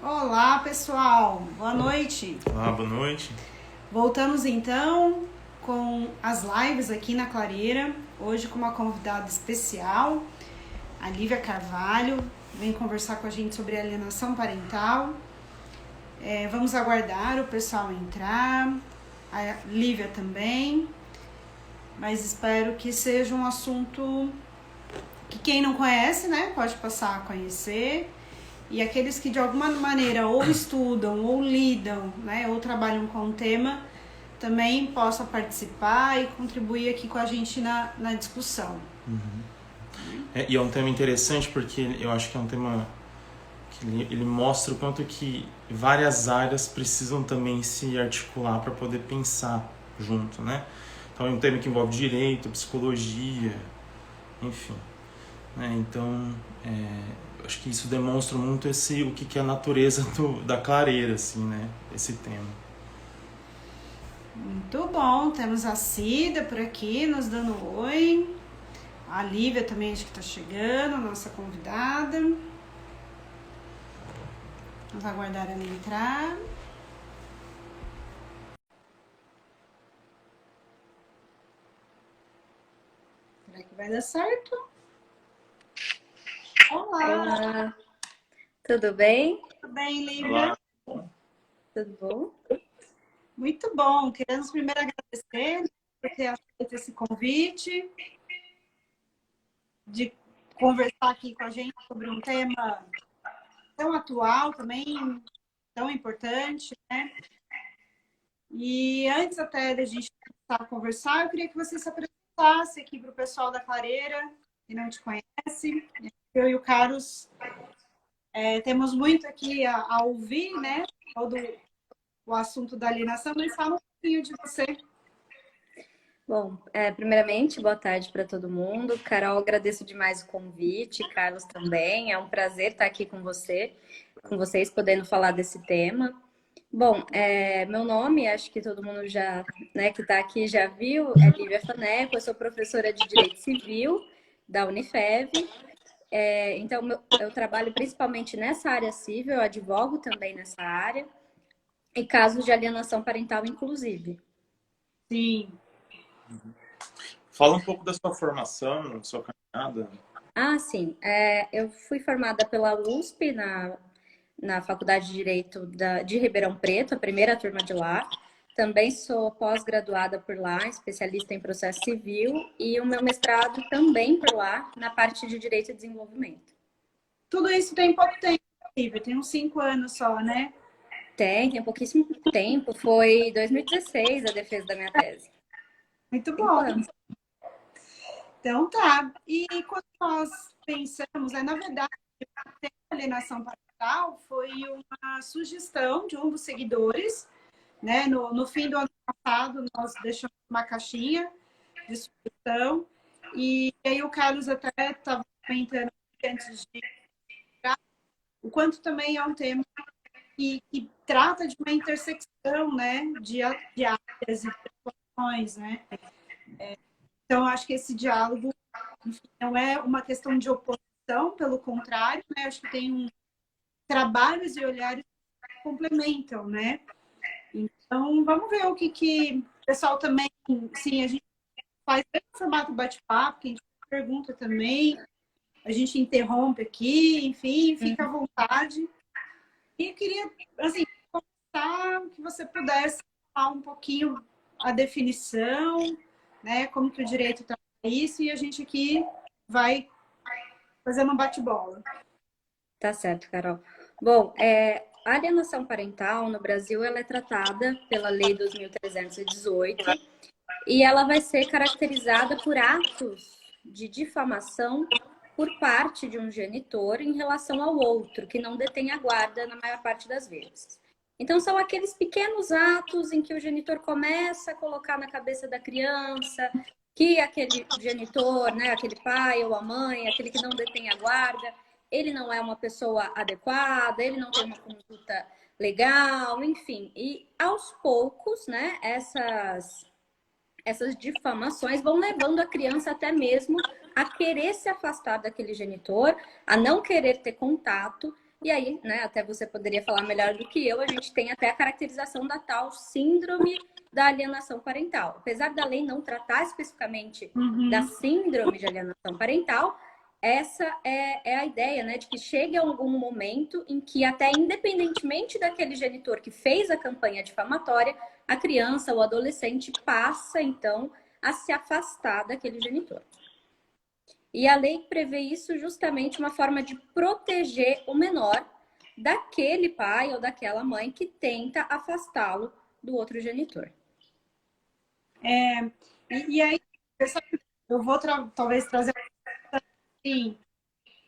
Olá, pessoal. Boa noite. Olá, boa noite. Voltamos então com as lives aqui na Clareira. Hoje com uma convidada especial, a Lívia Carvalho. Vem conversar com a gente sobre alienação parental. Vamos aguardar o pessoal entrar. A Lívia também. Mas espero que seja um assunto que quem não conhece, né, pode passar a conhecer. E aqueles que de alguma maneira ou estudam, ou lidam, né, ou trabalham com o tema, também possam participar e contribuir aqui com a gente na discussão. E é um tema interessante porque eu acho que é um tema que ele mostra o quanto que várias áreas precisam também se articular para poder pensar junto, né? Então é um tema que envolve direito, psicologia, enfim. Né? Então, acho que isso demonstra muito o que é a natureza da clareira, assim, né? Esse tema. Muito bom, temos a Cida por aqui nos dando oi. A Lívia também acho que está chegando, nossa convidada. Vamos aguardar ela entrar. Será que vai dar certo? Olá! Olá, tudo bem? Tudo bem, Lívia? Olá. Tudo bom? Muito bom. Queremos primeiro agradecer por ter aceito esse convite, de conversar aqui com a gente sobre um tema tão atual também, tão importante, né? E antes até da gente começar a conversar, eu queria que você se apresentasse aqui para o pessoal da Clareira, que não te conhece. Eu e o Carlos temos muito aqui a ouvir, né? Todo o assunto da alienação, mas fala um pouquinho de você. Bom, primeiramente, boa tarde para todo mundo. Carol, agradeço demais o convite, Carlos também. É um prazer estar aqui com vocês, podendo falar desse tema. Bom, meu nome, acho que todo mundo já, né, que está aqui já viu, é Lívia Faneco, eu sou professora de Direito Civil da Unifev. Então, eu trabalho principalmente nessa área civil, eu advogo também nessa área, e casos de alienação parental, inclusive. Sim. Fala um pouco da sua formação, sua caminhada. Ah, sim. Eu fui formada pela USP na Faculdade de Direito de Ribeirão Preto, a primeira turma de lá. Também sou pós-graduada por lá, especialista em processo civil, e o meu mestrado também por lá, na parte de Direito e Desenvolvimento. Tudo isso tem pouco tempo, Lívia, tem uns 5 anos só, né? Tem pouquíssimo tempo, foi 2016 a defesa da minha tese. Muito 5 bom. anos. Então tá. E quando nós pensamos, na verdade, a alienação parental foi uma sugestão de um dos seguidores, né? No fim do ano passado, nós deixamos uma caixinha de sugestão, e aí o Carlos até estava comentando antes de o quanto também é um tema que trata de uma intersecção, né? De áreas e questões, né? Então, acho que esse diálogo, enfim, não é uma questão de oposição, pelo contrário, né? Acho que tem trabalhos e olhares que complementam, né? Então, vamos ver o que o pessoal também, sim, a gente faz no formato bate-papo, que a gente pergunta também, a gente interrompe aqui, enfim, fica à vontade. E eu queria, assim, começar que você pudesse falar um pouquinho a definição, né? Como que o direito trata isso, e a gente aqui vai fazendo um bate-bola. Tá certo, Carol. Bom, a alienação parental no Brasil ela é tratada pela Lei 2.318 e ela vai ser caracterizada por atos de difamação por parte de um genitor em relação ao outro, que não detém a guarda na maior parte das vezes. Então, são aqueles pequenos atos em que o genitor começa a colocar na cabeça da criança que aquele genitor, né, aquele pai ou a mãe, aquele que não detém a guarda, ele não é uma pessoa adequada, ele não tem uma conduta legal, enfim. E aos poucos, né, essas difamações vão levando a criança até mesmo a querer se afastar daquele genitor, a não querer ter contato E aí, né, até você poderia falar melhor do que eu, a gente tem até a caracterização da tal síndrome da alienação parental. Apesar da lei não tratar especificamente da síndrome de alienação parental, essa é a ideia, né, de que chegue a algum momento em que, até independentemente daquele genitor que fez a campanha difamatória, a criança ou adolescente passa, então, a se afastar daquele genitor. E a lei prevê isso justamente uma forma de proteger o menor daquele pai ou daquela mãe que tenta afastá-lo do outro genitor. E aí, eu vou talvez trazer assim,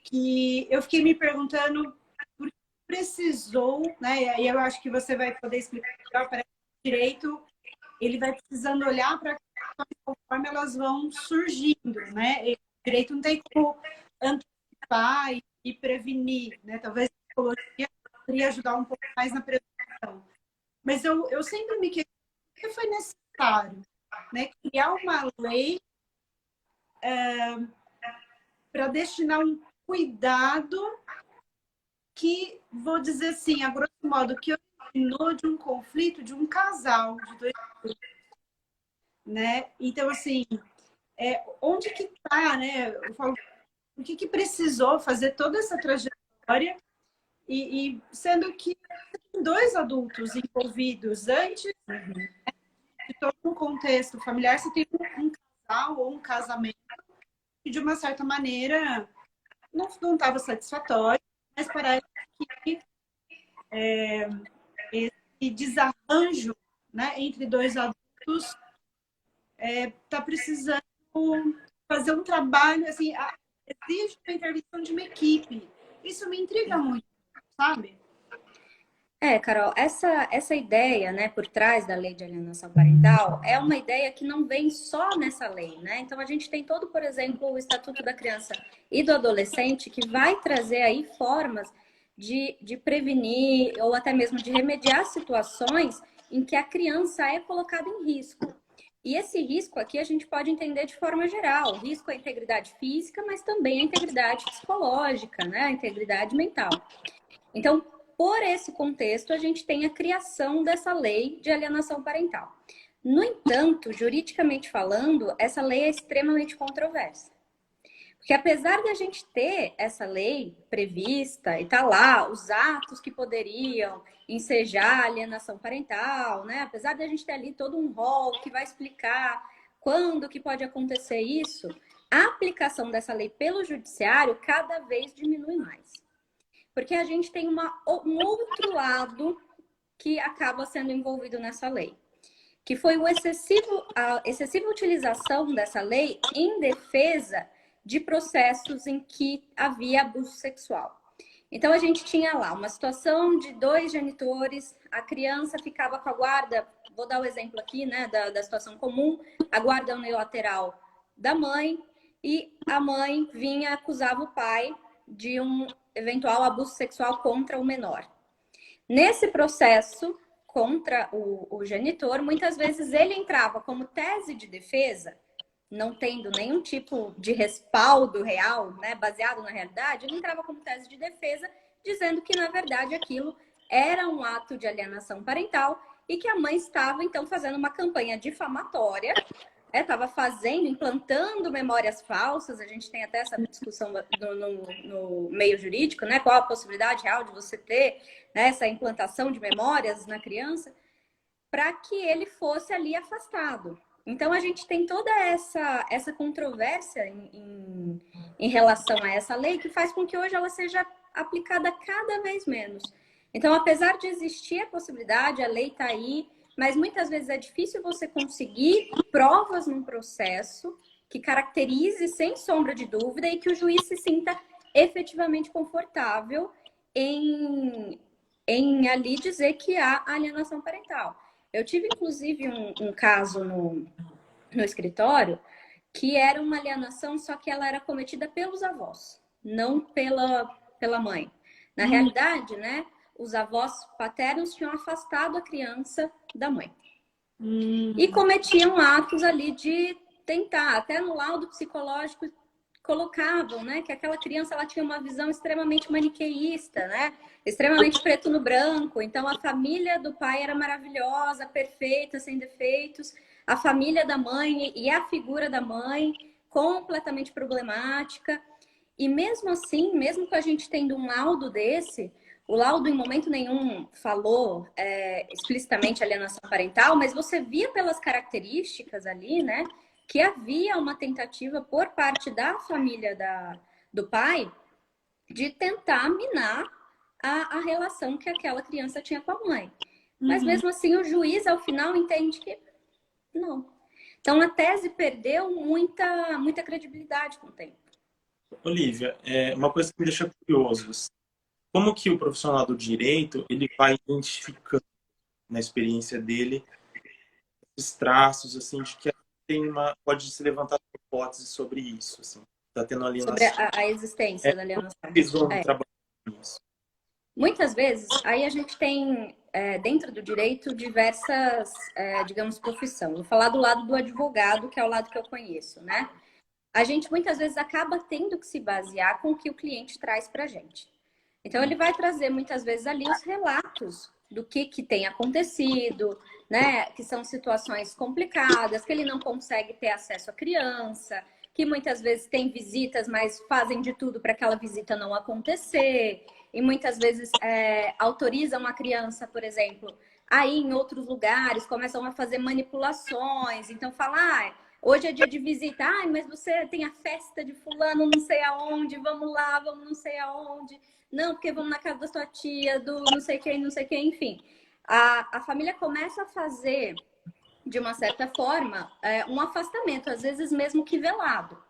que eu fiquei me perguntando por que precisou, né? E aí eu acho que você vai poder explicar melhor. Parece que o direito ele vai precisando olhar para conforme elas vão surgindo, né? E o direito não tem como antecipar e prevenir, né? Talvez a psicologia poderia ajudar um pouco mais na prevenção. Mas eu sempre me questiono que foi necessário, né, criar uma lei para destinar um cuidado que, vou dizer assim, a grosso modo, que originou de um conflito de um casal, de dois adultos, né? Então, assim, onde que está, né? Eu falo, o que precisou fazer toda essa trajetória e sendo que tem dois adultos envolvidos antes de todo um contexto familiar, você tem um casal ou um casamento que, de uma certa maneira, não estava satisfatório, mas parece que esse desarranjo, né, entre dois adultos está precisando fazer um trabalho, assim, exige a intervenção de uma equipe. Isso me intriga muito, sabe? Carol, essa ideia, né, por trás da lei de alienação parental é uma ideia que não vem só nessa lei, né? Então a gente tem todo, por exemplo, o Estatuto da Criança e do Adolescente que vai trazer aí formas de prevenir ou até mesmo de remediar situações em que a criança é colocada em risco. E esse risco aqui a gente pode entender de forma geral. O risco à integridade física, mas também à integridade psicológica, né? A integridade mental. Então, por esse contexto, a gente tem a criação dessa lei de alienação parental. No entanto, juridicamente falando, essa lei é extremamente controversa. Porque apesar de a gente ter essa lei prevista e tá lá os atos que poderiam ensejar a alienação parental, né? Apesar de a gente ter ali todo um rol que vai explicar quando que pode acontecer isso, a aplicação dessa lei pelo judiciário cada vez diminui mais. Porque a gente tem um outro lado que acaba sendo envolvido nessa lei, que foi a excessiva utilização dessa lei em defesa de processos em que havia abuso sexual. Então, a gente tinha lá uma situação de dois genitores, a criança ficava com a guarda, vou dar o exemplo aqui, né, da situação comum, a guarda unilateral da mãe, e a mãe vinha acusava o pai de um eventual abuso sexual contra o menor. Nesse processo contra o genitor, muitas vezes ele entrava como tese de defesa, não tendo nenhum tipo de respaldo real, né, baseado na realidade, ele entrava como tese de defesa, dizendo que, na verdade, aquilo era um ato de alienação parental e que a mãe estava, então, fazendo uma campanha difamatória, estava implantando memórias falsas. A gente tem até essa discussão no meio jurídico, né? Qual a possibilidade real de você ter, né, essa implantação de memórias na criança, para que ele fosse ali afastado. Então, a gente tem toda essa controvérsia em relação a essa lei, que faz com que hoje ela seja aplicada cada vez menos. Então, apesar de existir a possibilidade, a lei está aí, mas muitas vezes é difícil você conseguir provas num processo que caracterize sem sombra de dúvida e que o juiz se sinta efetivamente confortável em ali dizer que há alienação parental. Eu tive, inclusive, um caso no escritório que era uma alienação, só que ela era cometida pelos avós, não pela mãe. Na realidade, né, os avós paternos tinham afastado a criança da mãe. E cometiam atos ali de tentar, até no laudo psicológico colocavam, né, que aquela criança ela tinha uma visão extremamente maniqueísta, né, extremamente preto no branco. Então a família do pai era maravilhosa, perfeita, sem defeitos. A família da mãe e a figura da mãe completamente problemática. E mesmo assim, mesmo com a gente tendo um laudo desse, o laudo em momento nenhum falou explicitamente alienação parental, mas você via pelas características ali, né, que havia uma tentativa por parte da família do pai de tentar minar a relação que aquela criança tinha com a mãe. Mas mesmo assim, o juiz, ao final, entende que não. Então, a tese perdeu muita credibilidade com o tempo. Olivia, uma coisa que me deixa curioso, assim, como que o profissional do direito ele vai identificando na experiência dele esses traços assim de que pode se levantar hipótese sobre isso, assim, tá tendo alienação. Sobre a existência da alienação. Eles vão trabalhar com isso. Muitas vezes, aí a gente tem dentro do direito diversas, digamos, profissões. Vou falar do lado do advogado, que é o lado que eu conheço, né? A gente muitas vezes acaba tendo que se basear com o que o cliente traz para a gente. Então, ele vai trazer muitas vezes ali os relatos do que tem acontecido, né? Que são situações complicadas, que ele não consegue ter acesso à criança, que muitas vezes tem visitas, mas fazem de tudo para aquela visita não acontecer. E muitas vezes autorizam a criança, por exemplo, a ir em outros lugares, começam a fazer manipulações. Então, falar, hoje é dia de visita, mas você tem a festa de fulano não sei aonde, vamos lá, vamos não sei aonde. Não, porque vamos na casa da sua tia, do não sei quem, enfim. A família começa a fazer, de uma certa forma, um afastamento, às vezes mesmo que velado.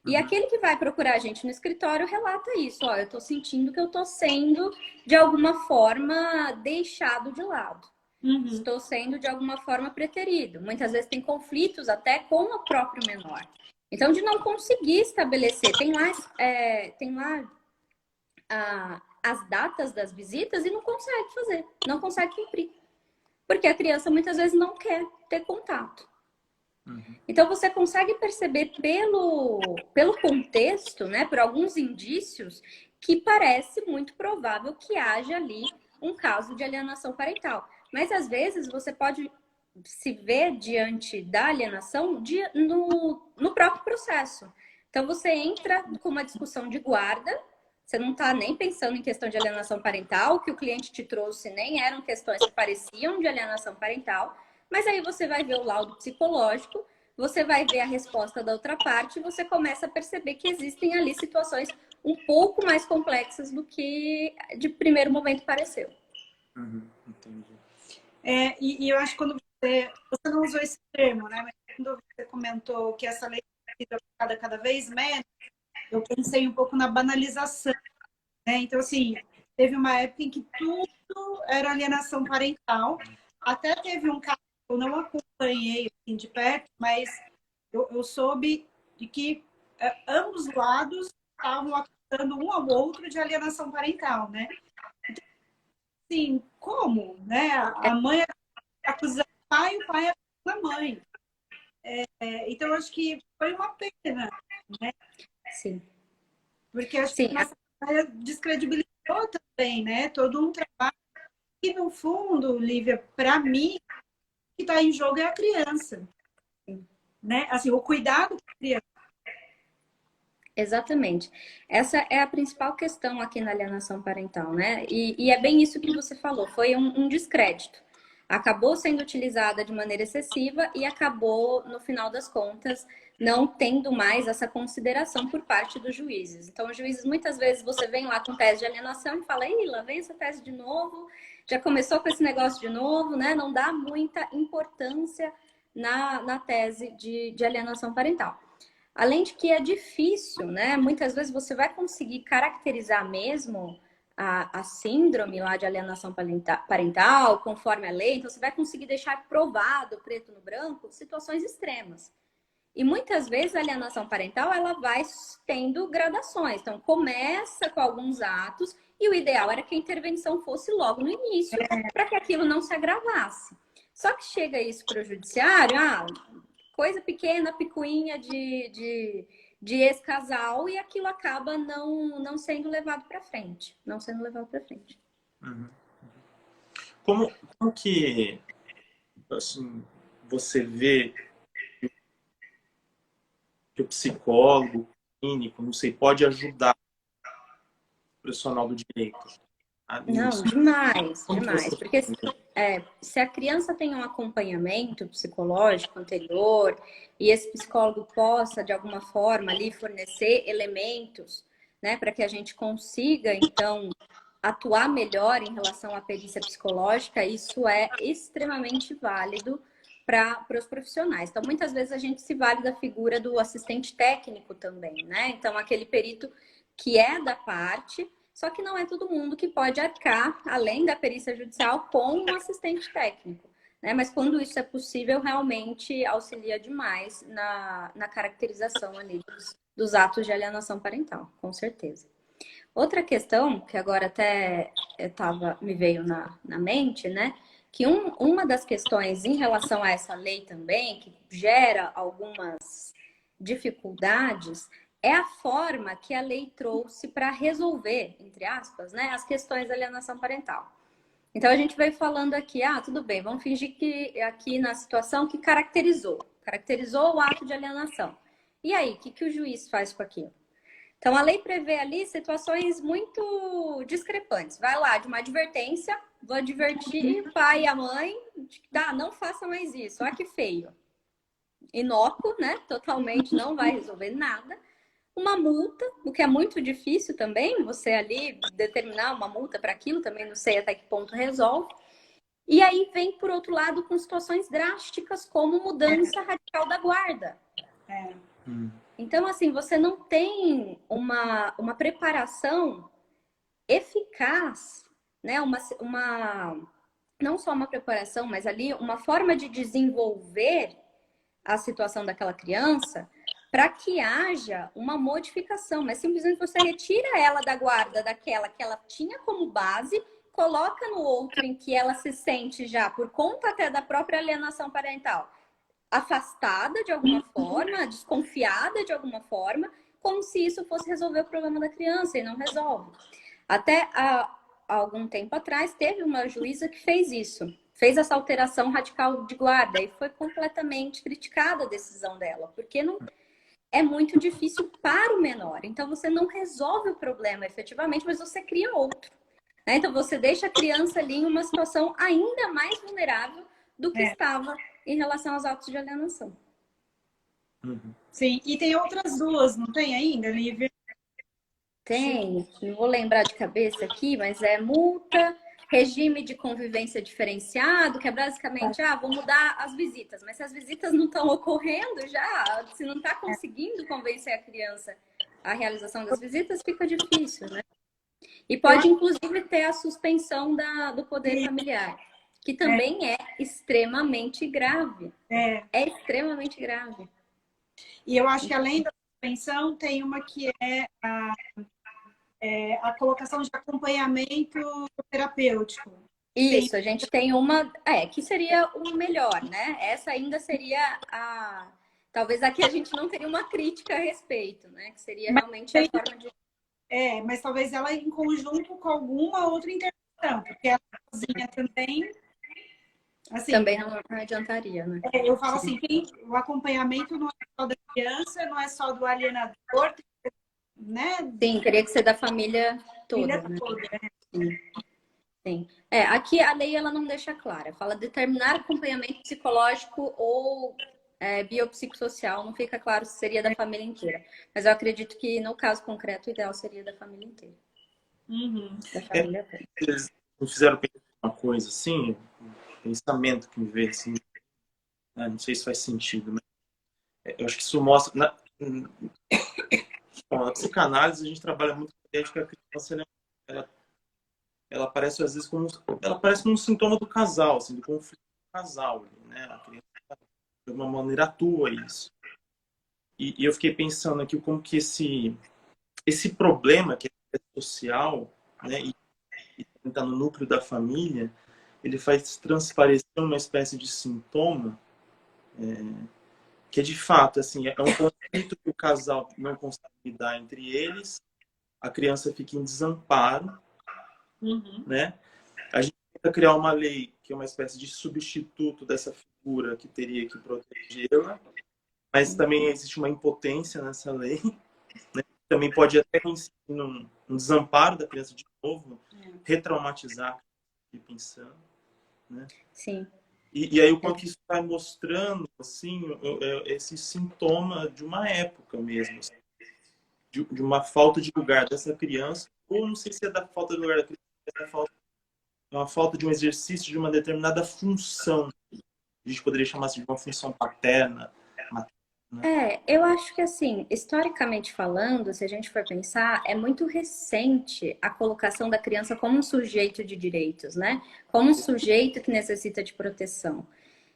E aquele que vai procurar a gente no escritório relata isso. Ó, eu tô sentindo que eu tô sendo, de alguma forma, deixado de lado. Estou sendo, de alguma forma, preterido. Muitas vezes tem conflitos até com o próprio menor. Então, de não conseguir estabelecer. Tem lá as datas das visitas e não consegue fazer. Não consegue cumprir. Porque a criança, muitas vezes, não quer ter contato. Então, você consegue perceber pelo contexto, né, por alguns indícios, que parece muito provável que haja ali um caso de alienação parental. Mas, às vezes, você pode se ver diante da alienação no próprio processo. Então, você entra com uma discussão de guarda, você não está nem pensando em questão de alienação parental, o que o cliente te trouxe nem eram questões que pareciam de alienação parental, mas aí você vai ver o laudo psicológico, você vai ver a resposta da outra parte e você começa a perceber que existem ali situações um pouco mais complexas do que de primeiro momento pareceu. Entendi. E eu acho que quando você não usou esse termo, né? Mas quando você comentou que essa lei tem sido aplicada cada vez menos, eu pensei um pouco na banalização, né? Então, assim, teve uma época em que tudo era alienação parental. Até teve um caso que eu não acompanhei assim, de perto, mas eu soube de que ambos lados estavam acusando um ao outro de alienação parental, né? Então, assim, como? Né? A mãe acusando o pai acusando a mãe. Então, eu acho que foi uma pena, né? Sim. Porque acho que nossa área descredibilizou também, né? Todo um trabalho que, no fundo, Lívia, para mim, o que está em jogo é a criança. Né? Assim, o cuidado com a criança. Exatamente. Essa é a principal questão aqui na alienação parental, né? E é bem isso que você falou, foi um descrédito. Acabou sendo utilizada de maneira excessiva e acabou, no final das contas, não tendo mais essa consideração por parte dos juízes. Então, os juízes, muitas vezes, você vem lá com tese de alienação e fala, ih, lá vem essa tese de novo, já começou com esse negócio de novo, né? Não dá muita importância na tese de alienação parental. Além de que é difícil, né? Muitas vezes você vai conseguir caracterizar mesmo a síndrome lá de alienação parental, conforme a lei, então você vai conseguir deixar provado, preto no branco, situações extremas. E muitas vezes a alienação parental, ela vai tendo gradações. Então, começa com alguns atos e o ideal era que a intervenção fosse logo no início, para que aquilo não se agravasse. Só que chega isso para o judiciário, coisa pequena, picuinha de de ex-casal e aquilo acaba não sendo levado para frente. Não sendo levado para frente. Uhum. Como que assim, você vê que o psicólogo, o clínico, não sei, pode ajudar o profissional do direito Não, nisso? demais, Como que demais. você... Porque se a criança tem um acompanhamento psicológico anterior e esse psicólogo possa, de alguma forma, ali fornecer elementos, né, para que a gente consiga, então, atuar melhor em relação à perícia psicológica, isso é extremamente válido para os profissionais. Então, muitas vezes a gente se vale da figura do assistente técnico também, né? Então, aquele perito que é da parte, só que não é todo mundo que pode arcar, além da perícia judicial, com um assistente técnico, né? Mas quando isso é possível, realmente auxilia demais na caracterização ali dos atos de alienação parental, com certeza. Outra questão, que agora até me veio na mente, né? Que uma das questões em relação a essa lei também, que gera algumas dificuldades, é a forma que a lei trouxe para resolver, entre aspas, né, as questões da alienação parental. Então a gente vai falando aqui, tudo bem, vamos fingir que aqui na situação que caracterizou o ato de alienação. E aí, o que o juiz faz com aquilo? Então, a lei prevê ali situações muito discrepantes. Vai lá, de uma advertência, vou advertir o pai e a mãe, não faça mais isso, olha que feio. Inócuo, né? Totalmente, não vai resolver nada. Uma multa, o que é muito difícil também, você ali determinar uma multa para aquilo, também não sei até que ponto resolve. E aí vem, por outro lado, com situações drásticas, como mudança radical da guarda. Então, assim, você não tem uma preparação eficaz, né? Não só uma preparação, mas ali uma forma de desenvolver a situação daquela criança para que haja uma modificação. Mas simplesmente você retira ela da guarda daquela que ela tinha como base, coloca no outro em que ela se sente já, por conta até da própria alienação parental, afastada de alguma forma, desconfiada de alguma forma, como se isso fosse resolver o problema da criança, e não resolve. Até há algum tempo atrás, teve uma juíza que fez isso, fez essa alteração radical de guarda, e foi completamente criticada a decisão dela, porque não é muito difícil para o menor. Então, você não resolve o problema efetivamente, mas você cria outro. Né? Então, você deixa a criança ali em uma situação ainda mais vulnerável do que estava em relação aos atos de alienação. Sim, e tem outras duas, não tem ainda, Lívia? Tem, não vou lembrar de cabeça aqui, mas é multa, regime de convivência diferenciado, que é basicamente, vou mudar as visitas, mas se as visitas não estão ocorrendo já, se não está conseguindo convencer a criança a realização das visitas, fica difícil, né? E pode, inclusive, ter a suspensão do poder familiar, que também é extremamente grave. É extremamente grave. E eu acho que, além da suspensão, tem uma que é a colocação de acompanhamento terapêutico. Isso, a gente tem uma... que seria o melhor, né? Essa ainda seria talvez aqui a gente não teria uma crítica a respeito, né? Que seria realmente a forma de... mas talvez ela em conjunto com alguma outra intervenção, porque ela sozinha também... Assim, também não adiantaria, né? Eu falo assim, o acompanhamento não é só da criança, não é só do alienador, né? Sim, teria que ser da família toda, né? Sim. Aqui a lei ela não deixa clara. Fala determinar acompanhamento psicológico ou biopsicossocial. Não fica claro se seria da família inteira. Mas eu acredito que, no caso concreto, o ideal seria da família inteira. Da família toda. Eles não fizeram uma coisa assim, pensamento que me veio assim, não sei se faz sentido, mas eu acho que isso mostra... Na psicanálise a gente trabalha muito com a ideia de que a criança ela aparece às vezes como um sintoma do casal, assim, do conflito do casal, né? A criança de alguma maneira atua isso. E eu fiquei pensando aqui como que esse problema que é social, né, e está no núcleo da família, ele faz transparecer uma espécie de sintoma que é de fato, assim, é um conflito que o casal não consegue lidar entre eles, a criança fica em desamparo, né? A gente tenta criar uma lei que é uma espécie de substituto dessa figura que teria que protegê-la, mas também existe uma impotência nessa lei, né? Também pode até incidir num desamparo da criança de novo, retraumatizar, pensando, né? Sim. E aí o quanto isso está mostrando, assim, esse sintoma de uma época mesmo, assim, de uma falta de lugar dessa criança, ou não sei se é da falta de lugar da criança, é da falta, é uma falta de um exercício de uma determinada função. A gente poderia chamar assim, de uma função paterna, materna. Eu acho que assim, historicamente falando, se a gente for pensar, é muito recente a colocação da criança como um sujeito de direitos, né? Como um sujeito que necessita de proteção.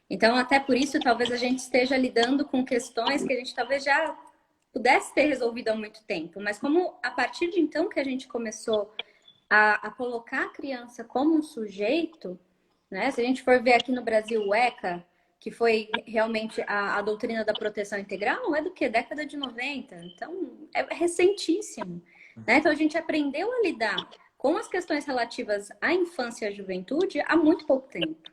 Então, até por isso, talvez a gente esteja lidando com questões que a gente talvez já pudesse ter resolvido há muito tempo, mas como a partir de então que a gente começou a colocar a criança como um sujeito, né? Se a gente for ver aqui no Brasil o ECA, que foi realmente a doutrina da proteção integral, é do que? Década de 90. Então, é recentíssimo. Né? Então, a gente aprendeu a lidar com as questões relativas à infância e à juventude há muito pouco tempo.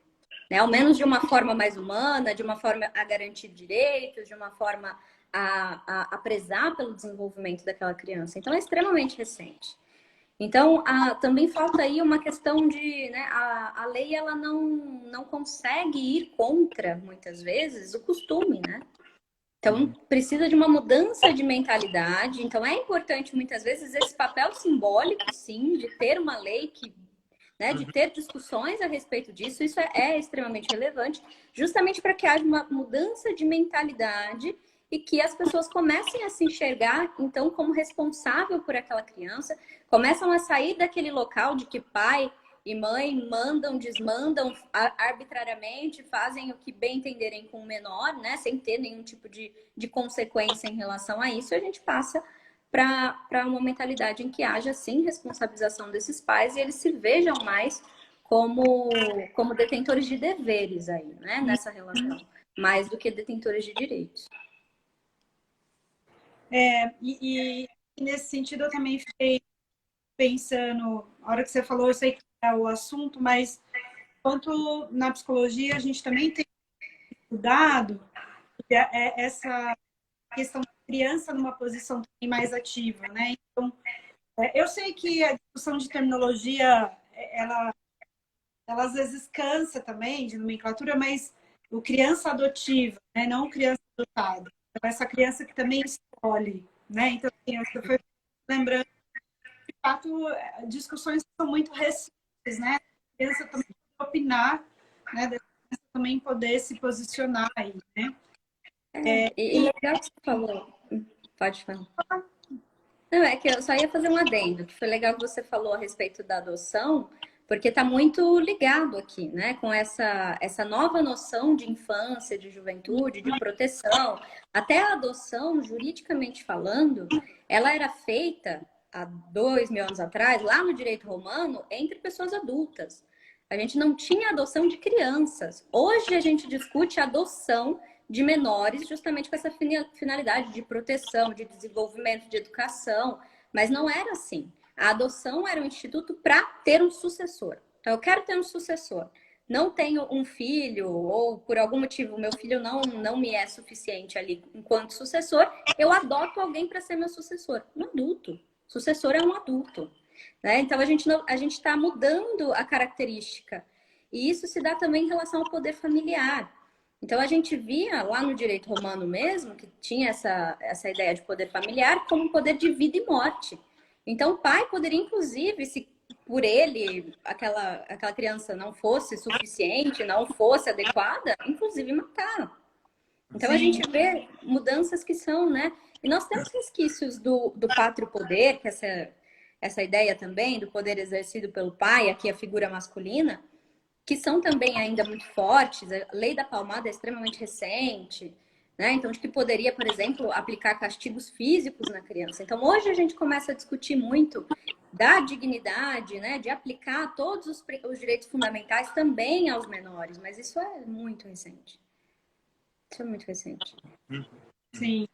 Né? Ao menos de uma forma mais humana, de uma forma a garantir direitos, de uma forma a prezar pelo desenvolvimento daquela criança. Então, é extremamente recente. Então, também falta aí uma questão de, né, a lei ela não consegue ir contra, muitas vezes, o costume, né? Então, precisa de uma mudança de mentalidade. Então, é importante, muitas vezes, esse papel simbólico, sim, de ter uma lei que, né, de ter discussões a respeito disso. Isso é extremamente relevante, justamente para que haja uma mudança de mentalidade e que as pessoas comecem a se enxergar, então, como responsável por aquela criança, começam a sair daquele local de que pai e mãe mandam, desmandam arbitrariamente, fazem o que bem entenderem com o menor, né, sem ter nenhum tipo de consequência em relação a isso, e a gente passa para uma mentalidade em que haja, sim, responsabilização desses pais e eles se vejam mais como detentores de deveres aí, né, nessa relação, mais do que detentores de direitos. E nesse sentido eu também fiquei pensando, a hora que você falou, eu sei que é o assunto, mas quanto na psicologia a gente também tem estudado essa questão da criança numa posição também mais ativa, né? Então, eu sei que a discussão de terminologia, ela às vezes cansa também de nomenclatura, mas o criança adotiva, né? Não criança adotada. Então, essa criança que também escolhe, né? Então, assim, eu fui lembrando, de fato, discussões que são muito recentes, né? A criança também pode opinar, né? Da criança também poder se posicionar aí, né? E legal que você falou. Pode falar. Não, é que eu só ia fazer um adendo, que foi legal que você falou a respeito da adoção, porque está muito ligado aqui, né? Com essa nova noção de infância, de juventude, de proteção. Até a adoção, juridicamente falando, ela era feita há 2000 anos atrás, lá no direito romano, entre pessoas adultas. A gente não tinha adoção de crianças. Hoje a gente discute a adoção de menores, justamente com essa finalidade de proteção, de desenvolvimento, de educação, mas não era assim. A adoção era um instituto para ter um sucessor. Então, eu quero ter um sucessor. Não tenho um filho, ou por algum motivo meu filho não me é suficiente ali enquanto sucessor, eu adoto alguém para ser meu sucessor. Um adulto. Sucessor é um adulto. Né? Então, a gente está mudando a característica. E isso se dá também em relação ao poder familiar. Então, a gente via lá no direito romano mesmo, que tinha essa ideia de poder familiar como poder de vida e morte. Então, o pai poderia, inclusive, se por ele aquela criança não fosse suficiente, não fosse adequada, inclusive matar. Então, a gente vê mudanças que são, né? E nós temos resquícios do pátrio poder, que essa ideia também do poder exercido pelo pai, aqui a figura masculina, que são também ainda muito fortes. A lei da palmada é extremamente recente, né? Então, de que poderia, por exemplo, aplicar castigos físicos na criança. Então, hoje a gente começa a discutir muito da dignidade, né? De aplicar todos os direitos fundamentais também aos menores, mas isso é muito recente. Isso é muito recente. Sim.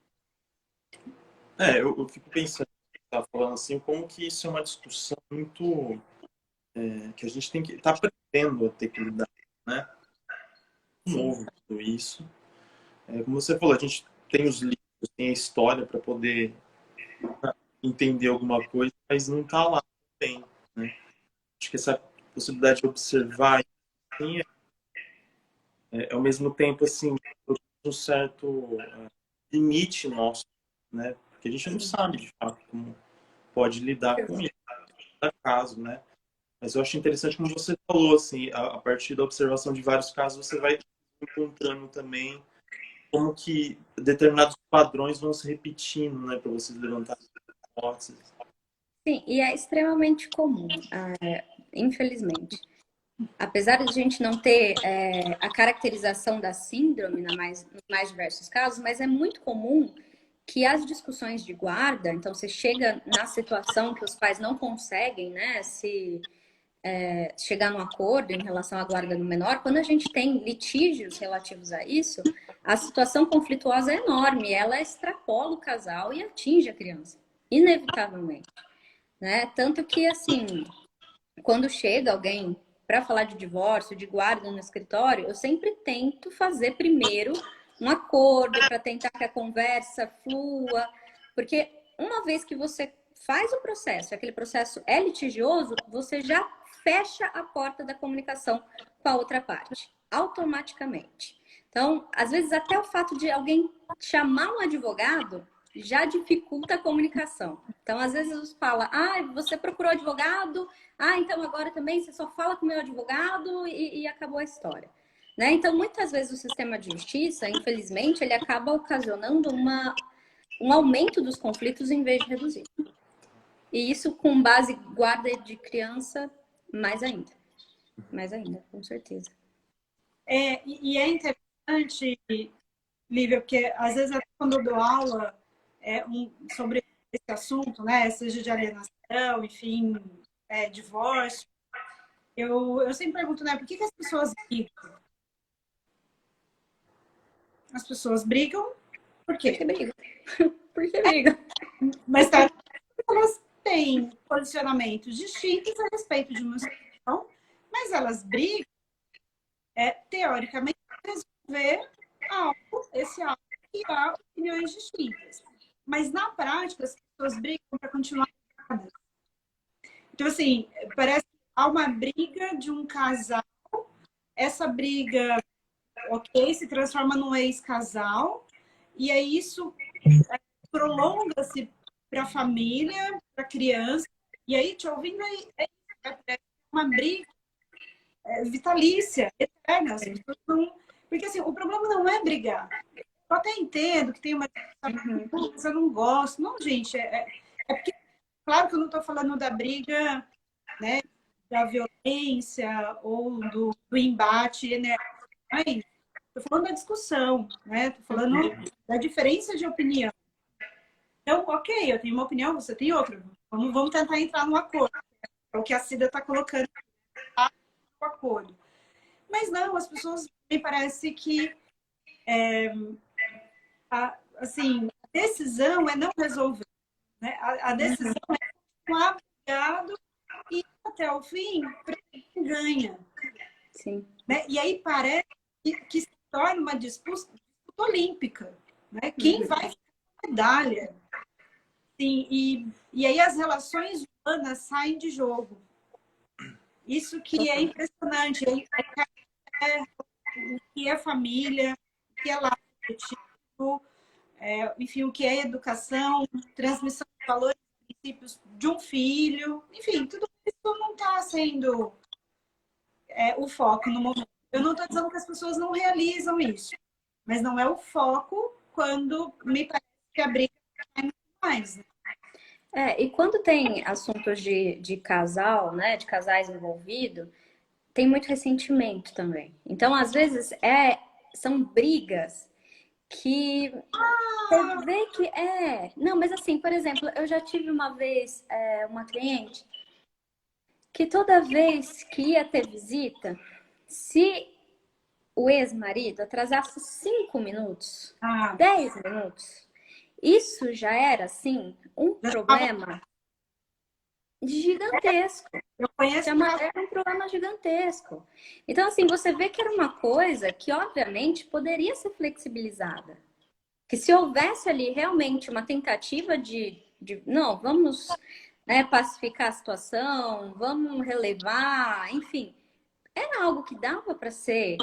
Eu fico pensando, tá falando assim, como que isso é uma discussão muito que a gente tem que tá aprendendo a ter que lidar, né? Novo tudo isso. Como você falou, a gente tem os livros, tem a história para poder entender alguma coisa, mas não está lá também, né? Acho que essa possibilidade de observar assim, ao mesmo tempo assim um certo limite nosso, né? Porque a gente não sabe de fato como pode lidar com isso, cada caso, né? Mas eu acho interessante como você falou, assim, a partir da observação de vários casos, você vai encontrando também como que determinados padrões vão se repetindo, né, para vocês levantarem hipóteses. Sim, e é extremamente comum, infelizmente. Apesar de a gente não ter a caracterização da síndrome nos mais diversos casos, mas é muito comum que as discussões de guarda, então você chega na situação que os pais não conseguem, né, chegar num acordo em relação à guarda do menor, quando a gente tem litígios relativos a isso, a situação conflituosa é enorme, ela extrapola o casal e atinge a criança, inevitavelmente, né? Tanto que, assim, quando chega alguém para falar de divórcio, de guarda no escritório, eu sempre tento fazer primeiro um acordo para tentar que a conversa flua, porque uma vez que você faz o processo, aquele processo é litigioso, você já fecha a porta da comunicação com a outra parte, automaticamente. Então, às vezes até o fato de alguém chamar um advogado já dificulta a comunicação. Então, às vezes você fala, você procurou advogado, então agora também você só fala com o meu advogado e acabou a história. Né? Então, muitas vezes o sistema de justiça, infelizmente, ele acaba ocasionando um aumento dos conflitos em vez de reduzir. E isso com base guarda de criança, mais ainda. Mais ainda, com certeza. E é interessante, Lívia, porque às vezes até quando eu dou aula sobre esse assunto, né, seja de alienação, enfim, divórcio, eu sempre pergunto, né, por que as pessoas brigam? As pessoas brigam por quê? Porque brigam. Porque brigam. Mas tá, elas têm posicionamentos distintos a respeito de uma situação, mas elas brigam, teoricamente, para resolver esse algo que há opiniões distintas. Mas na prática, as pessoas brigam para continuar ligadas. Então, assim, parece que há uma briga de um casal, essa briga, ok, se transforma num ex-casal, e aí isso prolonga-se para a família, para a criança, e aí, te ouvindo, é uma briga vitalícia, eterna. As pessoas não... Porque, assim, o problema não é brigar. Eu até entendo que tem uma discussão, mas eu não gosto. Não, gente, porque, claro que eu não estou falando da briga, né, da violência ou do embate, né? Estou falando da discussão, né? Estou falando da diferença de opinião. Então, ok, eu tenho uma opinião, você tem outra. Vamos tentar entrar num acordo. É o que a Cida está colocando no acordo. Mas não, as pessoas me parece que a decisão é não resolver. Né? A decisão é continuar brigado e até o fim ganha. Sim. Né? E aí parece que se torna uma disputa olímpica. Né? Quem vai ficar com a medalha? Sim, e aí as relações humanas saem de jogo. Isso que é impressionante. O que é família, o que é lar afetivo, enfim, o que é educação, transmissão de valores e princípios de um filho. Enfim, tudo isso não está sendo o foco no momento. Eu não estou dizendo que as pessoas não realizam isso, mas não é o foco quando me parece que a briga é muito mais. Né? E quando tem assuntos de casal, né, de casais envolvidos, tem muito ressentimento também. Então, às vezes, são brigas que você vê que Não, mas assim, por exemplo, eu já tive uma vez uma cliente que toda vez que ia ter visita, se o ex-marido atrasasse 5 minutos, Ah, 10 minutos, isso já era, assim, um problema gigantesco. eu conheço. Era um problema gigantesco. Então, assim, você vê que era uma coisa que, obviamente, poderia ser flexibilizada. Que se houvesse ali realmente uma tentativa não, vamos, né, pacificar a situação, vamos relevar, enfim, era algo que dava para ser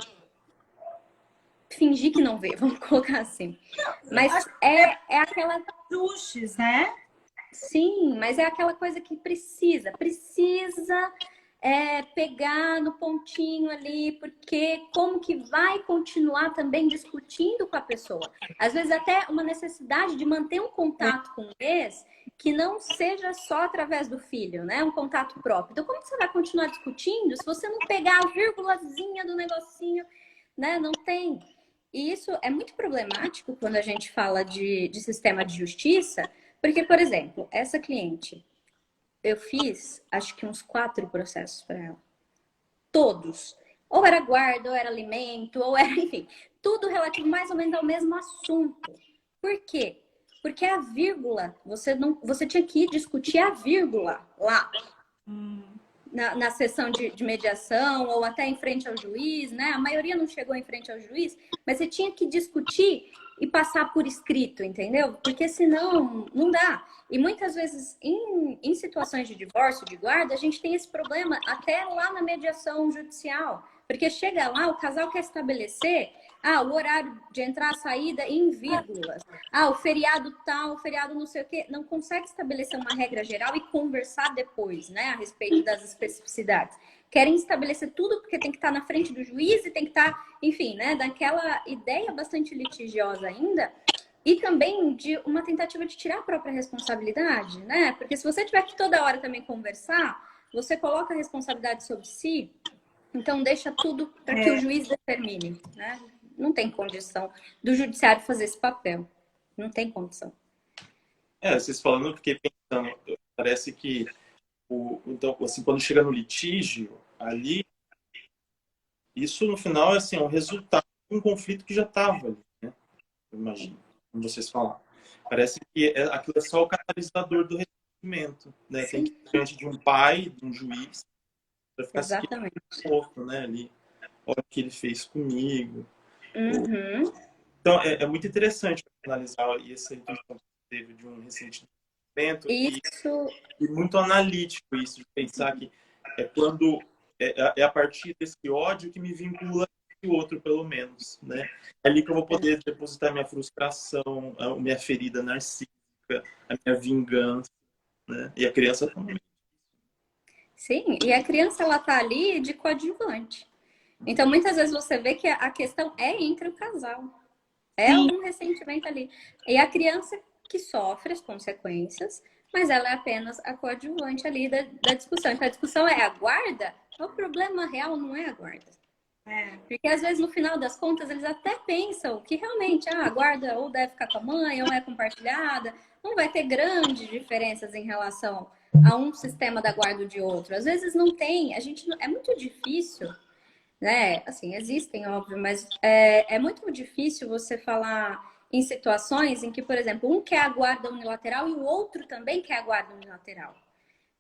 fingir que não vê, vamos colocar assim. Mas é aquela Ajustes, né? sim, mas é aquela coisa que precisa pegar no pontinho ali, porque como que vai continuar também discutindo com a pessoa? Às vezes até uma necessidade de manter um contato com o ex que não seja só através do filho, né? Um contato próprio. Então, como que você vai continuar discutindo se você não pegar a vírgulazinha do negocinho, né? Não tem. E isso é muito problemático quando a gente fala de sistema de justiça, porque, por exemplo, essa cliente, eu fiz acho que uns 4 processos para ela. Todos. Ou era guarda, ou era alimento, ou era, enfim, tudo relativo mais ou menos ao mesmo assunto. Por quê? Porque a vírgula, você tinha que discutir a vírgula lá. Na sessão de mediação ou até em frente ao juiz, né? A maioria não chegou em frente ao juiz, mas você tinha que discutir e passar por escrito, entendeu? Porque senão não dá. E muitas vezes, em situações de divórcio, de guarda, a gente tem esse problema até lá na mediação judicial. Porque chega lá, o casal quer estabelecer o horário de entrada e saída em vírgulas. O feriado tal, o feriado não sei o quê. Não consegue estabelecer uma regra geral e conversar depois, né? A respeito das especificidades. Querem estabelecer tudo porque tem que estar na frente do juiz e tem que estar, enfim, né? Daquela ideia bastante litigiosa ainda. E também de uma tentativa de tirar a própria responsabilidade, né? Porque se você tiver que toda hora também conversar, você coloca a responsabilidade sobre si, então deixa tudo para que o juiz determine, né? Não tem condição do judiciário fazer esse papel. Não tem condição. Vocês falando, eu fiquei pensando, parece que então, assim, quando chega no litígio, ali, isso no final assim, é um resultado de um conflito que já estava ali, né? Eu imagino, como vocês falaram. Parece que aquilo é só o catalisador do ressentimento, né? Tem que ir diante de um pai, de um juiz, para ficar se um outro, né? Ali, olha o que ele fez comigo. Uhum. Então, é muito interessante analisar essa intuição que teve de um ressentimento e muito analítico isso, de pensar que é quando é a partir desse ódio que me vincula o outro, pelo menos, né? É ali que eu vou poder depositar minha frustração, a minha ferida narcísica, a minha vingança, né? E a criança também. Sim, e a criança ela tá ali de coadjuvante. Então, muitas vezes você vê que a questão é entre o casal. É um ressentimento ali. E a criança que sofre as consequências, mas ela é apenas a coadjuvante ali da discussão. Então, a discussão é a guarda, o problema real não é a guarda. Porque, às vezes, no final das contas, eles até pensam que realmente a guarda ou deve ficar com a mãe, ou é compartilhada. Não vai ter grandes diferenças em relação a um sistema da guarda ou de outro. Às vezes não tem. É muito difícil, né? Assim, existem, óbvio, mas é muito difícil você falar em situações em que, por exemplo, um quer a guarda unilateral e o outro também quer a guarda unilateral.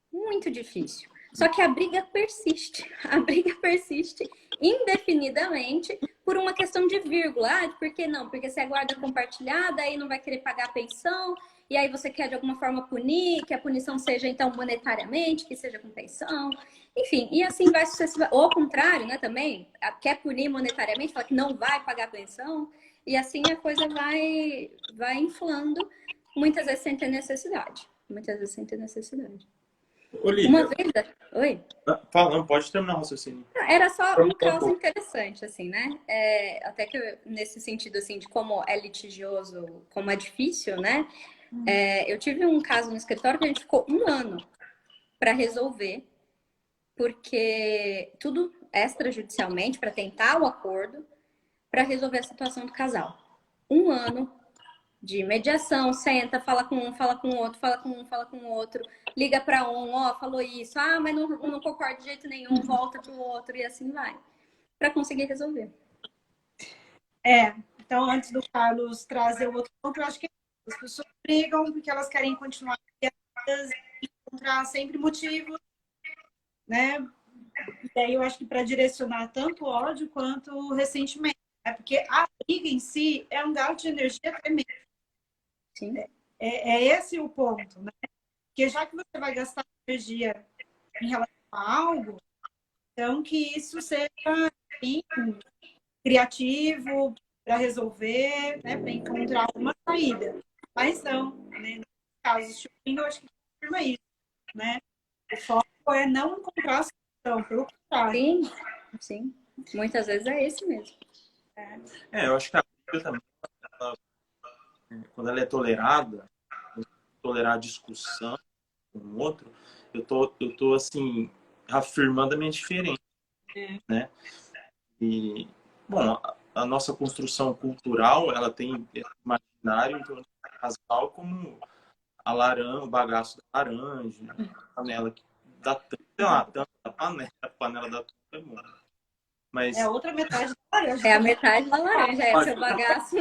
Muito difícil. Só que a briga persiste. A briga persiste indefinidamente por uma questão de vírgula. Por que não? Porque se é guarda compartilhada, aí não vai querer pagar a pensão, e aí você quer de alguma forma punir, que a punição seja então monetariamente, que seja com pensão. Enfim, e assim vai sucessivamente. Ou ao contrário, né, também, quer punir monetariamente, fala que não vai pagar a pensão, e assim a coisa vai inflando, muitas vezes sem ter necessidade. Muitas vezes sem ter necessidade. Olívia, Uma vez... Oi? Fala, não, pode terminar o raciocínio. Era só um caso interessante, assim, né? Até que nesse sentido, assim, de como é litigioso, como é difícil, né? Eu tive um caso no escritório que a gente ficou 1 ano para resolver, porque tudo extrajudicialmente, para tentar o acordo, para resolver a situação do casal. 1 ano de mediação, senta, fala com um, fala com o outro, fala com um, fala com o outro, liga para um, falou isso, mas não concordo de jeito nenhum, volta pro outro e assim vai, para conseguir resolver. Então, antes do Carlos trazer o outro ponto, eu acho que as pessoas brigam porque elas querem continuar ligadas e encontrar sempre motivos, né? E aí eu acho que para direcionar tanto ódio quanto ressentimento, né? Porque a briga em si é um gasto de energia tremendo. Sim. É esse o ponto, né? Porque já que você vai gastar energia em relação a algo, então que isso seja, enfim, criativo para resolver, né? Para encontrar uma saída. Mas não, né? No caso, tipo, eu acho que confirma isso, né? O foco é não encontrar a solução, pelo contrário. Sim, sim. Muitas vezes é esse mesmo. Eu acho que a briga também, quando ela é tolerada, tolerar a discussão com o outro, eu tô assim, afirmando a minha diferença, né? E, bom, a nossa construção cultural, ela tem esse imaginário em torno do casal como a laranja, o bagaço da laranja, a panela da tampa, sei lá, a tampa da panela, a panela da tampa é bom. É a Mas, outra metade da laranja. É a metade da laranja, é seu bagaço.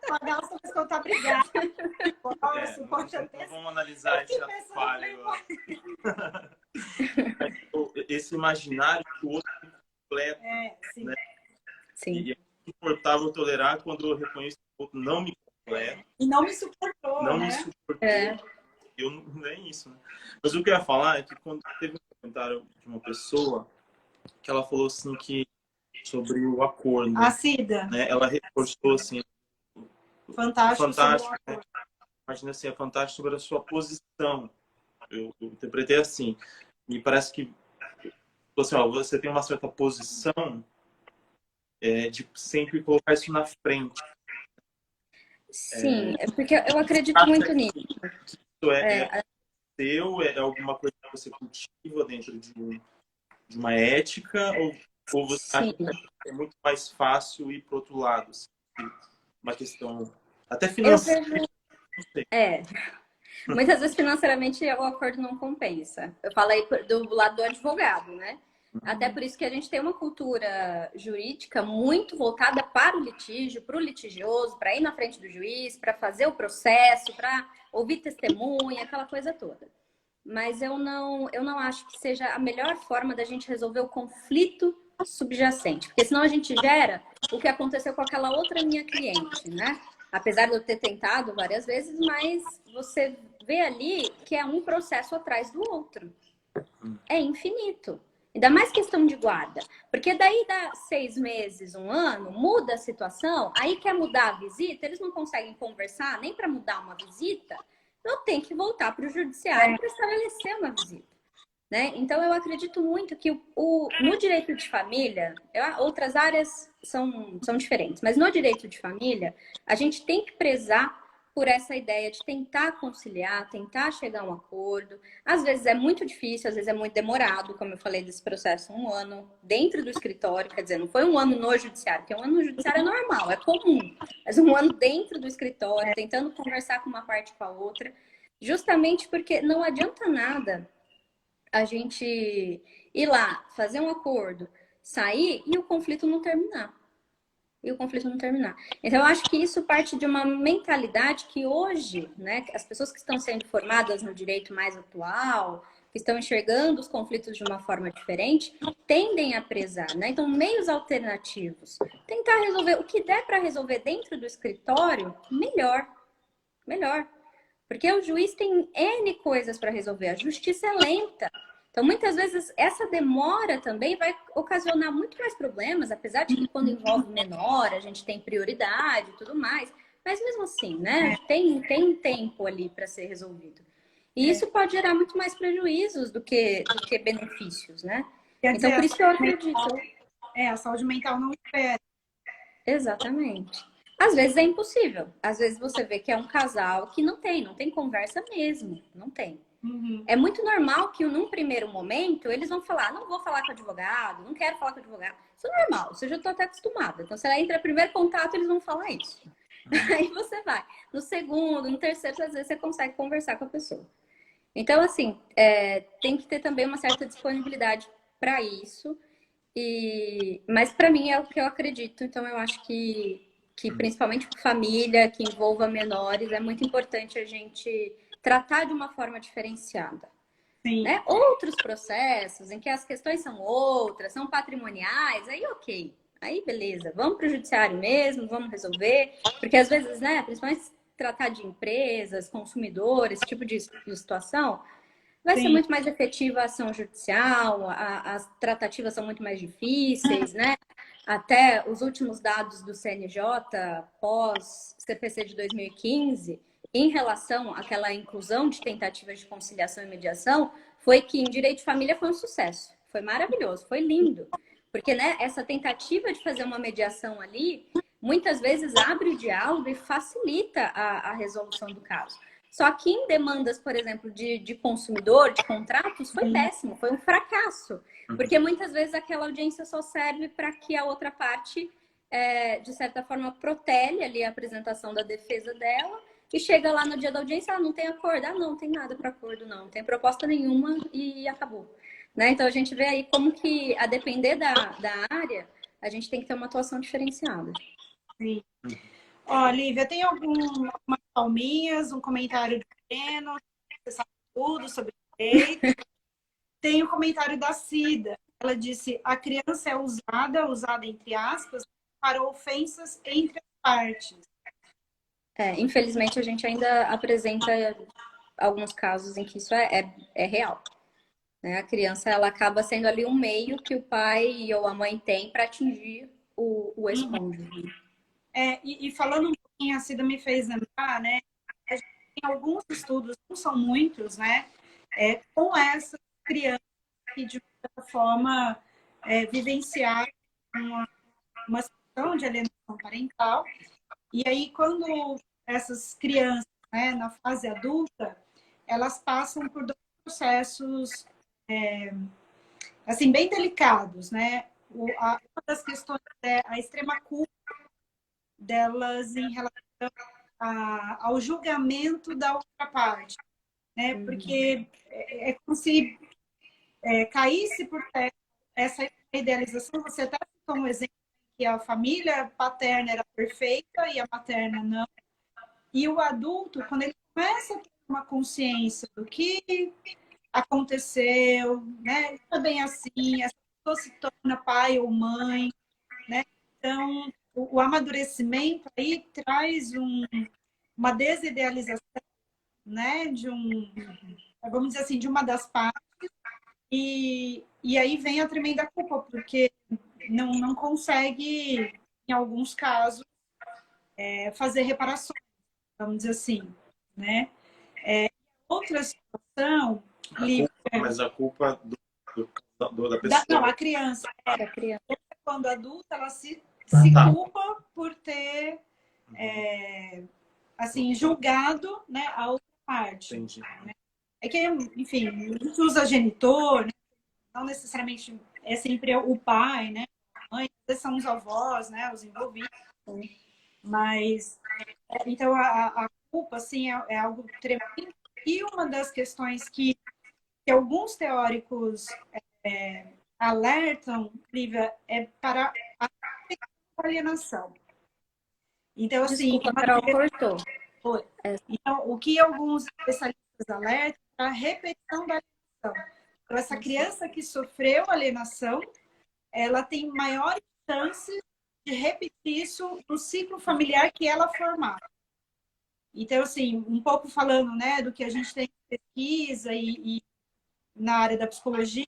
Pagar as pessoas tá brigada. Nossa, pode não até vamos analisar esse aspalho agora. Esse imaginário que o outro é completo, sim. né? Sim. E é insuportável tolerar quando eu reconheço que o outro não me completa. E não me suportou, Não né? me suportou. Eu não é isso, né? Mas o que eu ia falar é que quando teve um comentário de uma pessoa que ela falou assim que sobre o acordo, A Cida. né? Ela reforçou assim, Fantástico. fantástico, né? Imagina assim, é fantástico sobre a sua posição. Eu interpretei assim. Me parece que assim, ó, você tem uma certa posição de sempre colocar isso na frente. Sim, é porque eu acredito muito nisso. Isso é seu, é alguma coisa que você cultiva dentro de uma ética, ou você acha que é muito mais fácil ir para o outro lado? Assim, uma questão até Eu financeira. vejo. Muitas vezes financeiramente o acordo não compensa. Eu falei do lado do advogado, né? Até por isso que a gente tem uma cultura jurídica muito voltada para o litígio, para o litigioso, para ir na frente do juiz, para fazer o processo, para ouvir testemunha, aquela coisa toda. Mas eu não acho que seja a melhor forma da gente resolver o conflito subjacente, porque senão a gente gera o que aconteceu com aquela outra minha cliente, né? Apesar de eu ter tentado várias vezes, mas você vê ali que é um processo atrás do outro. É infinito. Ainda mais questão de guarda. Porque daí dá 6 meses, 1 ano, muda a situação, aí quer mudar a visita, eles não conseguem conversar nem para mudar uma visita, então tem que voltar para o judiciário para estabelecer uma visita. Né? Então, eu acredito muito que no direito de família, outras áreas são diferentes, mas no direito de família, a gente tem que prezar por essa ideia de tentar conciliar, tentar chegar a um acordo. Às vezes é muito difícil, às vezes é muito demorado, como eu falei desse processo, 1 ano dentro do escritório, quer dizer, não foi 1 ano no judiciário, porque 1 ano no judiciário é normal, é comum, mas 1 ano dentro do escritório, tentando conversar com uma parte com a outra, justamente porque não adianta nada a gente ir lá, fazer um acordo, sair e o conflito não terminar. Então, eu acho que isso parte de uma mentalidade que hoje, né, as pessoas que estão sendo formadas no direito mais atual, que estão enxergando os conflitos de uma forma diferente, tendem a prezar, né? Então, meios alternativos. Tentar resolver o que der para resolver dentro do escritório, melhor. Melhor. Porque o juiz tem N coisas para resolver, a justiça é lenta. Então, muitas vezes, essa demora também vai ocasionar muito mais problemas, apesar de que quando envolve menor, a gente tem prioridade e tudo mais. Mas mesmo assim, né? Tem tempo ali para ser resolvido. E isso pode gerar muito mais prejuízos do que benefícios, né? Quer Então, dizer, por isso que eu acredito. a saúde mental não espera. Exatamente. Às vezes é impossível. Às vezes você vê que é um casal que não tem conversa mesmo. Não tem. É muito normal que num primeiro momento eles vão falar, não vou falar com o advogado, não quero falar com o advogado. Isso é normal, você já está até acostumada. Então, se ela entra no primeiro contato, eles vão falar isso. Aí você vai. No segundo, no terceiro, às vezes você consegue conversar com a pessoa. Então, assim, tem que ter também uma certa disponibilidade para isso. Mas para mim é o que eu acredito, então eu acho que principalmente com família, que envolva menores, é muito importante a gente tratar de uma forma diferenciada. Sim. Né? Outros processos em que as questões são outras, são patrimoniais, aí ok. Aí beleza, vamos para o judiciário mesmo, vamos resolver. Porque às vezes, né, principalmente se tratar de empresas, consumidores, esse tipo de situação, vai ser Sim. muito mais efetiva a ação judicial, as tratativas são muito mais difíceis, né? Até os últimos dados do CNJ, pós CPC de 2015, em relação àquela inclusão de tentativas de conciliação e mediação, foi que em direito de família foi um sucesso. Foi maravilhoso, foi lindo. Porque, né, essa tentativa de fazer uma mediação ali, muitas vezes abre o diálogo e facilita a resolução do caso. Só que em demandas, por exemplo, de consumidor, de contratos, foi péssimo, foi um fracasso. Porque muitas vezes aquela audiência só serve para que a outra parte, de certa forma, protele ali a apresentação da defesa dela e chega lá no dia da audiência, não tem acordo. Não tem nada para acordo, não tem proposta nenhuma e acabou. Né? Então a gente vê aí como que, a depender da área, a gente tem que ter uma atuação diferenciada. Sim. Ó, Lívia, tem algumas palminhas, um comentário pequeno, você sabe tudo sobre direito. Tem o comentário da Cida. Ela disse: a criança é usada entre aspas, para ofensas entre as partes. Infelizmente, a gente ainda apresenta alguns casos em que isso é real. Né? A criança ela acaba sendo ali um meio que o pai ou a mãe tem para atingir o ex-cônjuge. E falando um pouquinho, a Cida me fez lembrar, né? A gente tem alguns estudos, não são muitos, né? Com essas crianças que, de certa forma, vivenciaram uma situação de alienação parental. E aí, quando essas crianças, né, na fase adulta, elas passam por dois processos assim, bem delicados, né? Uma das questões é a extrema culpa delas em relação ao julgamento da outra parte, né? Porque é como se caísse por terra essa idealização. Você até citou um exemplo que a família paterna era perfeita e a materna não. E o adulto, quando ele começa a ter uma consciência do que aconteceu, né? Não é bem assim, essa pessoa se torna pai ou mãe, né? Então, o amadurecimento aí traz uma desidealização, né? Vamos dizer assim, de uma das partes, e aí vem a tremenda culpa, porque não consegue, em alguns casos, fazer reparações, vamos dizer assim, né? Outra situação... Mas a culpa da pessoa... Não, a criança. Da criança. Quando adulta, ela se culpa por ter assim, julgado, né, a outra parte. Entendi. Né? É que, enfim, a gente usa genitor, né? Não necessariamente é sempre o pai, né? A mãe, são os avós, né? Os envolvidos. Mas, então, a culpa, assim, é algo tremendo. E uma das questões que alguns teóricos alertam, Lívia, é para a alienação. Então, assim... Desculpa, Carol, cortou. Então, o que alguns especialistas alertam é a repetição da alienação. Então, essa criança que sofreu alienação, ela tem maiores chances de repetir isso no ciclo familiar que ela formar. Então, assim, um pouco falando, né, do que a gente tem em pesquisa e na área da psicologia,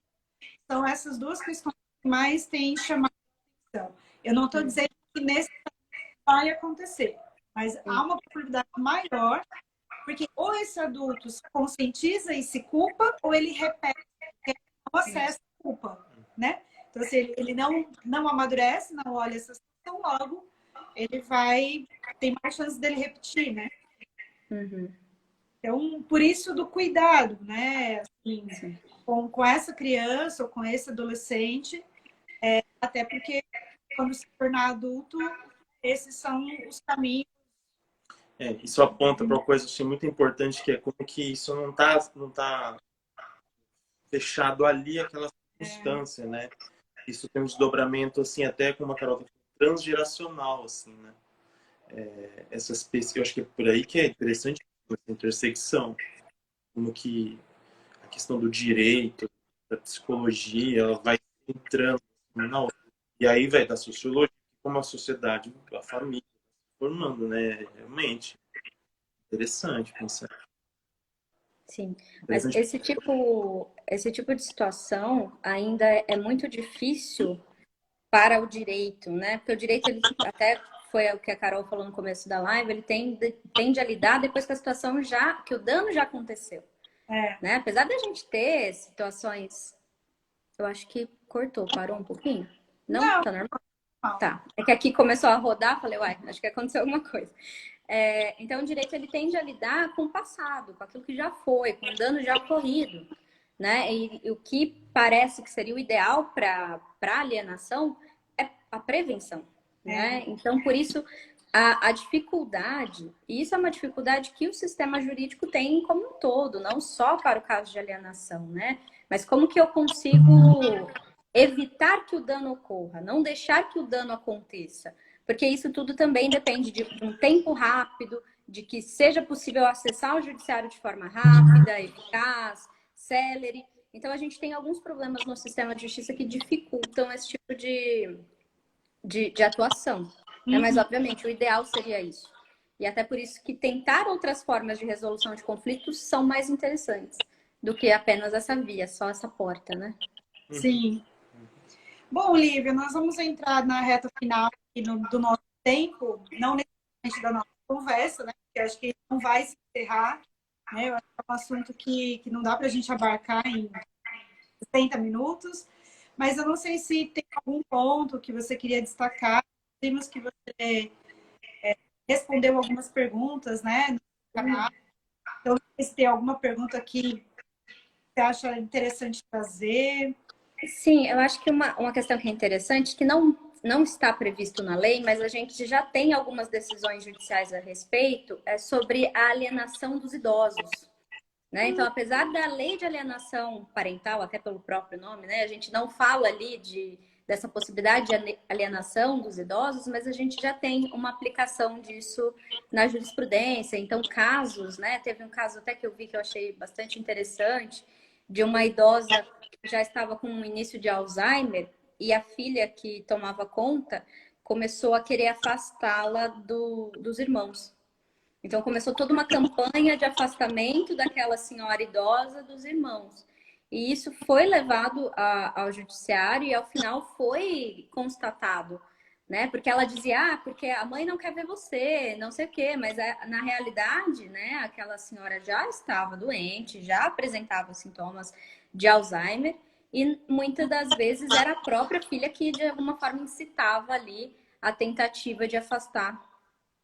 são essas duas questões que mais têm chamado a atenção. Eu não estou dizendo que nesse vai acontecer, mas há uma probabilidade maior, porque ou esse adulto se conscientiza e se culpa, ou ele repete, não acessa a culpa, né? Então, se ele não amadurece, não olha essa situação, logo ele tem mais chance dele repetir, né? Uhum. Então, por isso do cuidado, né? Assim, com essa criança ou com esse adolescente, até porque quando se tornar adulto, esses são os caminhos. Isso aponta para uma coisa assim, muito importante, que é como que isso não tá fechado ali, aquela circunstância, né? isso tem um desdobramento, assim, até como a Carol tá falando, transgeracional, assim, né? Essas pesquisas, eu acho que é por aí que é interessante essa intersecção, como que a questão do direito, da psicologia, ela vai entrando uma na outra. E aí, vai da sociologia, como a sociedade, a família, formando, né? Realmente, interessante pensar. Sim, mas Interessante. esse tipo de situação ainda é muito difícil para o direito, né? Porque o direito, ele até foi o que a Carol falou no começo da live, ele tende a lidar depois que a situação que o dano já aconteceu, É. né? Apesar da gente ter situações, eu acho que cortou, parou um pouquinho. Não? Não, Tá normal? não. Tá. É que aqui começou a rodar, falei, uai, acho que aconteceu alguma coisa. Então, o direito, ele tende a lidar com o passado, com aquilo que já foi, com o dano já ocorrido, né? E o que parece que seria o ideal para alienação é a prevenção, né? Então, por isso, a dificuldade, e isso é uma dificuldade que o sistema jurídico tem como um todo, não só para o caso de alienação, né? Mas como que eu consigo evitar que o dano ocorra, não deixar que o dano aconteça. Porque isso tudo também depende de um tempo rápido, de que seja possível acessar o judiciário de forma rápida, eficaz, célere. Então, a gente tem alguns problemas no sistema de justiça que dificultam esse tipo de atuação. Né? Mas, obviamente, o ideal seria isso. E até por isso que tentar outras formas de resolução de conflitos são mais interessantes do que apenas essa via, só essa porta, né? Sim. Bom, Lívia, nós vamos entrar na reta final aqui do nosso tempo, não necessariamente da nossa conversa, né? Porque acho que não vai se encerrar, né? Eu acho que é um assunto que não dá para a gente abarcar em 60 minutos, mas eu não sei se tem algum ponto que você queria destacar. Vimos que você respondeu algumas perguntas, né, no canal. Então, se tem alguma pergunta que você acha interessante trazer. Sim, eu acho que uma questão que é interessante, que não está previsto na lei, mas a gente já tem algumas decisões judiciais a respeito, é sobre a alienação dos idosos. Né? Então, apesar da lei de alienação parental, até pelo próprio nome, né, a gente não fala ali dessa possibilidade de alienação dos idosos, mas a gente já tem uma aplicação disso na jurisprudência. Então, casos, né, teve um caso até que eu vi que eu achei bastante interessante, de uma idosa que já estava com um início de Alzheimer e a filha que tomava conta começou a querer afastá-la dos irmãos. Então, começou toda uma campanha de afastamento daquela senhora idosa dos irmãos. E isso foi levado ao judiciário e, ao final, foi constatado, né? Porque ela dizia, porque a mãe não quer ver você, não sei o quê. Mas, na realidade, né, aquela senhora já estava doente, já apresentava sintomas de Alzheimer e, muitas das vezes, era a própria filha que, de alguma forma, incitava ali a tentativa de afastar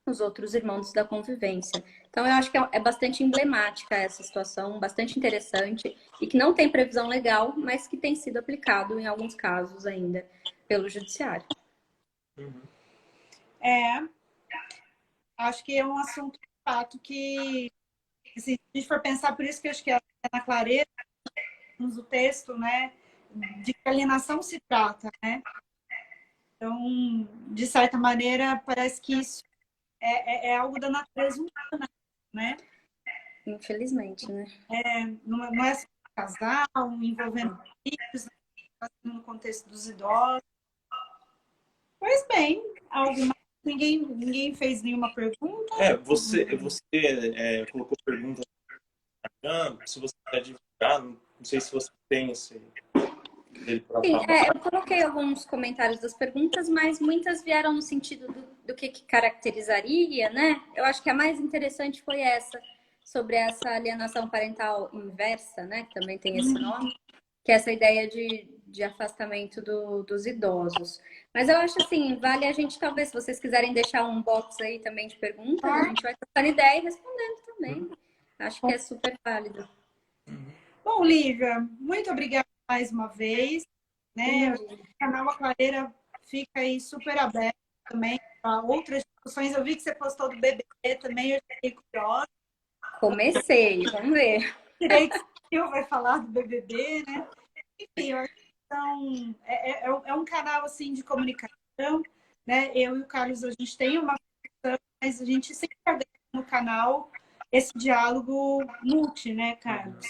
os outros irmãos da convivência. Então, eu acho que é bastante emblemática essa situação, bastante interessante, e que não tem previsão legal, mas que tem sido aplicado em alguns casos ainda pelo judiciário. Acho que é um assunto, de fato, que, assim, se a gente for pensar, por isso que eu acho que a Ana Clareira, o texto, né, de que alienação se trata, né? Então, de certa maneira, parece que isso é algo da natureza humana, né? Infelizmente, né? Não é só um casal, envolvendo filhos, no contexto dos idosos. Pois bem, ninguém fez nenhuma pergunta. Você colocou perguntas no Instagram, se você quer divulgar, não sei se você tem esse dele para Sim, falar. eu coloquei alguns comentários das perguntas, mas muitas vieram no sentido do que caracterizaria, né? Eu acho que a mais interessante foi essa, sobre essa alienação parental inversa, né? Que também tem esse nome, que é essa ideia de afastamento dos idosos. Mas eu acho assim, vale a gente, talvez, se vocês quiserem deixar um box aí também de perguntas, a gente vai trocando ideia e respondendo também. Acho que é super válido. Bom, Lívia, muito obrigada mais uma vez. Né? O canal A Clareira fica aí super aberto também para outras discussões. Eu vi que você postou do BBB também, eu fiquei curiosa. Comecei, vamos ver. Direito Civil vai falar do BBB, né? Enfim, eu é um canal assim de comunicação, né? Eu e o Carlos, a gente tem uma função, mas a gente sempre agrega no canal esse diálogo multi, né, Carlos?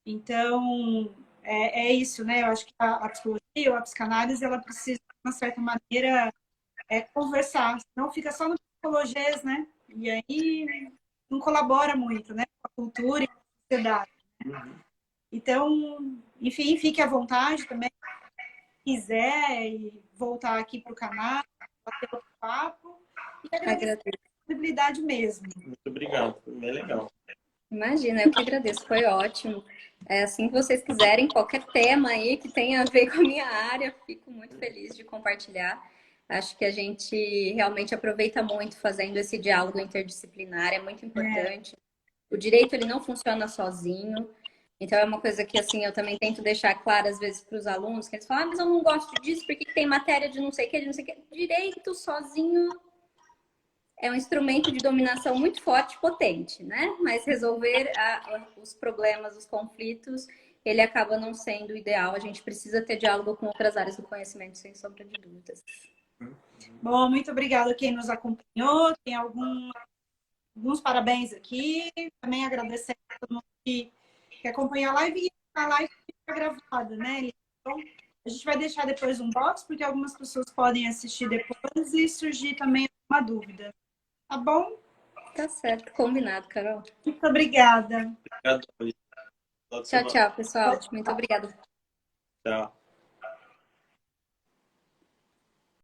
Então, é isso, né? Eu acho que a psicologia ou a psicanálise, ela precisa, de uma certa maneira, conversar. Senão fica só no psicologês, né? E aí não colabora muito, né? Com a cultura e com a sociedade. Então, enfim, fique à vontade também, se quiser e voltar aqui para o canal, bater outro papo. E agradecer a disponibilidade mesmo. Muito obrigado, foi bem legal. Imagina, eu que agradeço, foi ótimo. É assim que vocês quiserem, qualquer tema aí que tenha a ver com a minha área, fico muito feliz de compartilhar. Acho que a gente realmente aproveita muito fazendo esse diálogo interdisciplinar, é muito importante. O direito, ele não funciona sozinho. Então, é uma coisa que, assim, eu também tento deixar claro, às vezes, para os alunos, que eles falam, mas eu não gosto disso, porque tem matéria de não sei o que, de não sei o que. Direito sozinho é um instrumento de dominação muito forte, potente, né? Mas resolver os problemas, os conflitos, ele acaba não sendo o ideal. A gente precisa ter diálogo com outras áreas do conhecimento, sem sombra de dúvidas. Bom, muito obrigada a quem nos acompanhou. Tem alguns parabéns aqui. Também agradecer a todo mundo que acompanha a live. E a live fica gravada, né? Então, a gente vai deixar depois um box, porque algumas pessoas podem assistir depois e surgir também uma dúvida. Tá bom? Tá certo, combinado, Carol. Muito obrigada. Obrigado. Tchau, tchau, pessoal. Muito obrigada. Tchau.